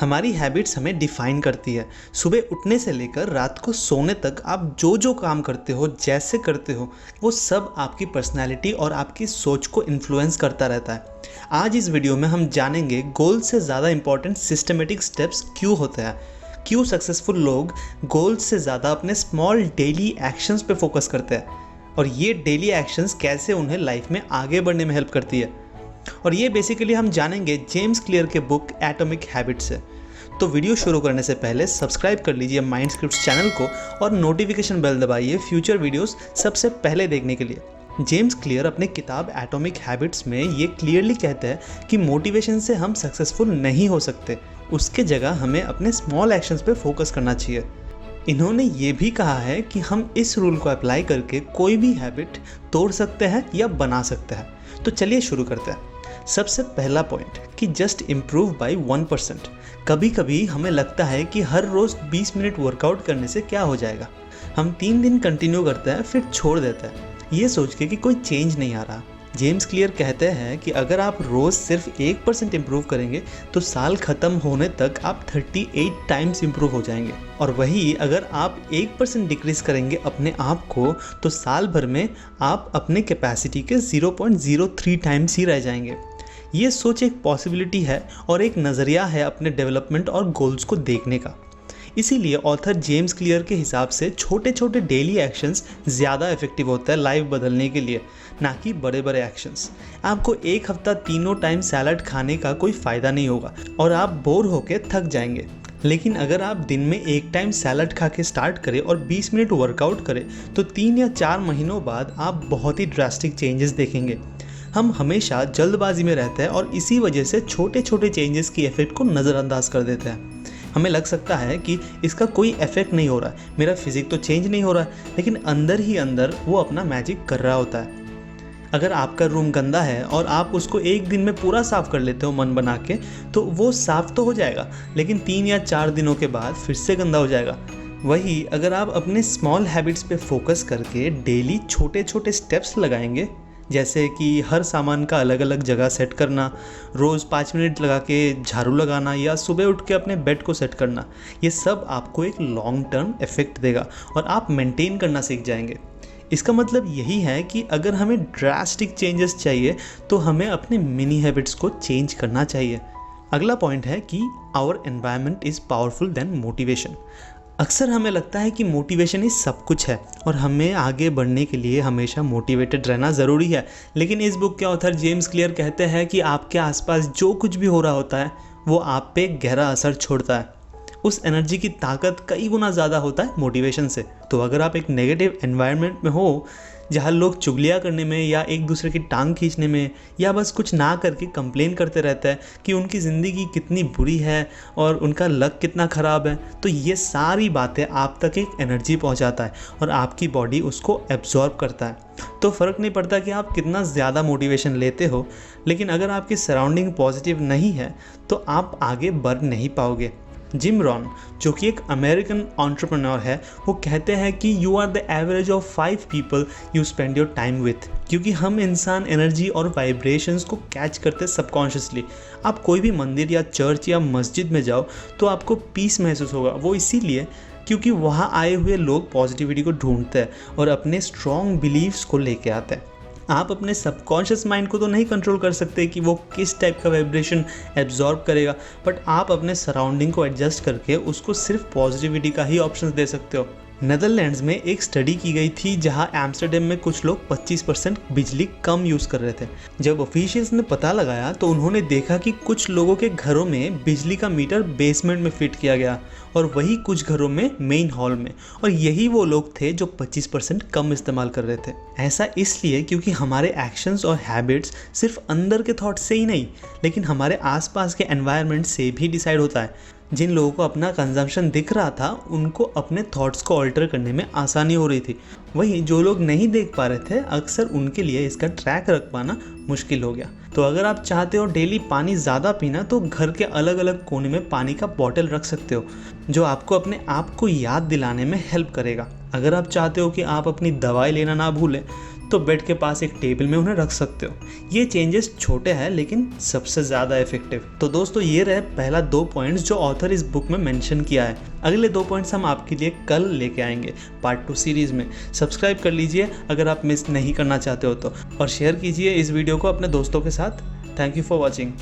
हमारी हैबिट्स हमें डिफाइन करती है। सुबह उठने से लेकर रात को सोने तक आप जो जो काम करते हो, जैसे करते हो, वो सब आपकी पर्सनैलिटी और आपकी सोच को इन्फ्लुएंस करता रहता है। आज इस वीडियो में हम जानेंगे गोल से ज़्यादा इंपॉर्टेंट सिस्टमेटिक स्टेप्स क्यों होते हैं, क्यों सक्सेसफुल लोग गोल से ज़्यादा अपने स्मॉल डेली एक्शंस पे फोकस करते हैं और ये डेली एक्शंस कैसे उन्हें लाइफ में आगे बढ़ने में हेल्प करती है। और ये बेसिकली हम जानेंगे जेम्स क्लियर के बुक एटॉमिक हैबिट्स से। तो वीडियो शुरू करने से पहले सब्सक्राइब कर लीजिए माइंडस्क्रिप्ट्स चैनल को और नोटिफिकेशन बेल दबाइए फ्यूचर वीडियोस सबसे पहले देखने के लिए। जेम्स क्लियर अपने किताब एटॉमिक हैबिट्स में ये क्लियरली कहते हैं कि मोटिवेशन से हम सक्सेसफुल नहीं हो सकते, उसके जगह हमें अपने स्मॉल एक्शंस पे फोकस करना चाहिए। इन्होंने ये भी कहा है कि हम इस रूल को अप्लाई करके कोई भी हैबिट तोड़ सकते हैं या बना सकते हैं। तो चलिए शुरू करते हैं। सबसे पहला पॉइंट कि जस्ट इम्प्रूव बाय 1%। कभी कभी हमें लगता है कि हर रोज़ 20 मिनट वर्कआउट करने से क्या हो जाएगा। हम 3 दिन कंटिन्यू करते हैं फिर छोड़ देते हैं, ये सोच के कि कोई चेंज नहीं आ रहा। जेम्स क्लियर कहते हैं कि अगर आप रोज़ सिर्फ 1% इम्प्रूव करेंगे तो साल ख़त्म होने तक आप 38 टाइम्स इम्प्रूव हो जाएंगे। और वही अगर आप 1% डिक्रीज़ करेंगे अपने आप को तो साल भर में आप अपने कैपेसिटी के 0.03 टाइम्स ही रह जाएंगे। ये सोच एक पॉसिबिलिटी है और एक नज़रिया है अपने डेवलपमेंट और गोल्स को देखने का। इसीलिए ऑथर जेम्स क्लियर के हिसाब से छोटे छोटे डेली एक्शंस ज़्यादा इफेक्टिव होता है लाइफ बदलने के लिए, ना कि बड़े बड़े एक्शंस। आपको एक हफ्ता तीनों टाइम सैलड खाने का कोई फ़ायदा नहीं होगा और आप बोर होकर थक जाएंगे। लेकिन अगर आप दिन में एक टाइम सैलड खा के स्टार्ट करें और 20 मिनट वर्कआउट करें तो 3 या 4 महीनों बाद आप बहुत ही ड्रास्टिक चेंजेस देखेंगे। हम हमेशा जल्दबाजी में रहते हैं और इसी वजह से छोटे छोटे चेंजेस की इफ़ेक्ट को नज़रअंदाज कर देते हैं। हमें लग सकता है कि इसका कोई इफेक्ट नहीं हो रहा है, मेरा फिजिक तो चेंज नहीं हो रहा है, लेकिन अंदर ही अंदर वो अपना मैजिक कर रहा होता है। अगर आपका रूम गंदा है और आप उसको एक दिन में पूरा साफ़ कर लेते हो मन बना के, तो वो साफ़ तो हो जाएगा लेकिन 3 या 4 दिनों के बाद फिर से गंदा हो जाएगा। वही अगर आप अपने स्मॉल हैबिट्स पे फोकस करके डेली छोटे छोटे स्टेप्स लगाएंगे, जैसे कि हर सामान का अलग अलग जगह सेट करना, रोज़ 5 मिनट लगा के झाड़ू लगाना या सुबह उठ के अपने बेड को सेट करना, ये सब आपको एक लॉन्ग टर्म इफेक्ट देगा और आप मेंटेन करना सीख जाएंगे। इसका मतलब यही है कि अगर हमें ड्रास्टिक चेंजेस चाहिए तो हमें अपने मिनी हैबिट्स को चेंज करना चाहिए। अगला पॉइंट है कि our environment is powerful then motivation. अक्सर हमें लगता है कि मोटिवेशन ही सब कुछ है और हमें आगे बढ़ने के लिए हमेशा मोटिवेटेड रहना ज़रूरी है, लेकिन इस बुक के ऑथर जेम्स क्लियर कहते हैं कि आपके आसपास जो कुछ भी हो रहा होता है वो आप पे गहरा असर छोड़ता है। उस एनर्जी की ताकत कई गुना ज़्यादा होता है मोटिवेशन से। तो अगर आप एक नेगेटिव एनवायरनमेंट में हो जहाँ लोग चुगलियाँ करने में या एक दूसरे की टांग खींचने में या बस कुछ ना करके कंप्लेन करते रहते हैं कि उनकी ज़िंदगी कितनी बुरी है और उनका लक कितना ख़राब है, तो ये सारी बातें आप तक एक एनर्जी पहुंचाता है और आपकी बॉडी उसको एब्जॉर्ब करता है। तो फ़र्क नहीं पड़ता कि आप कितना ज़्यादा मोटिवेशन लेते हो, लेकिन अगर आपकी सराउंडिंग पॉजिटिव नहीं है तो आप आगे बढ़ नहीं पाओगे। जिम रॉन, जो कि एक अमेरिकन एंटरप्रेन्योर है, वो कहते हैं कि you are the average of 5 people you spend your time with. क्योंकि हम इंसान एनर्जी और वाइब्रेशंस को कैच करते सबकॉन्शियसली। आप कोई भी मंदिर या चर्च या मस्जिद में जाओ तो आपको पीस महसूस होगा, वो इसीलिए क्योंकि वहाँ आए हुए लोग पॉजिटिविटी को ढूंढते हैं और अपने स्ट्रॉन्ग बिलीव्स को लेके आते हैं। आप अपने सबकॉन्शियस माइंड को तो नहीं कंट्रोल कर सकते कि वो किस टाइप का वाइब्रेशन एब्जॉर्ब करेगा, बट आप अपने सराउंडिंग को एडजस्ट करके उसको सिर्फ पॉजिटिविटी का ही ऑप्शन दे सकते हो। नेदरलैंड्स में एक स्टडी की गई थी जहां एम्स्टर्डम में कुछ लोग 25% बिजली कम यूज़ कर रहे थे। जब ऑफिशियल्स ने पता लगाया तो उन्होंने देखा कि कुछ लोगों के घरों में बिजली का मीटर बेसमेंट में फिट किया गया और वही कुछ घरों में मेन हॉल में, और यही वो लोग थे जो 25% कम इस्तेमाल कर रहे थे। ऐसा इसलिए क्योंकि हमारे एक्शंस और हैबिट्स सिर्फ अंदर के थॉट से ही नहीं, लेकिन हमारे आसपास के एनवायरनमेंट से भी डिसाइड होता है। जिन लोगों को अपना कंजम्पशन दिख रहा था उनको अपने थॉट्स को ऑल्टर करने में आसानी हो रही थी। वहीं जो लोग नहीं देख पा रहे थे अक्सर उनके लिए इसका ट्रैक रख पाना मुश्किल हो गया। तो अगर आप चाहते हो डेली पानी ज़्यादा पीना तो घर के अलग अलग कोने में पानी का बॉटल रख सकते हो जो आपको अपने आप को याद दिलाने में हेल्प करेगा। अगर आप चाहते हो कि आप अपनी दवाई लेना ना भूलें तो बेड के पास एक टेबल में उन्हें रख सकते हो। ये चेंजेस छोटे हैं लेकिन सबसे ज़्यादा इफेक्टिव। तो दोस्तों ये रहे पहला 2 पॉइंट्स जो ऑथर इस बुक में मेंशन किया है। अगले 2 पॉइंट्स हम आपके लिए कल लेके आएंगे पार्ट 2 सीरीज़ में। सब्सक्राइब कर लीजिए अगर आप मिस नहीं करना चाहते हो तो, और शेयर कीजिए इस वीडियो को अपने दोस्तों के साथ। Thank you for watching.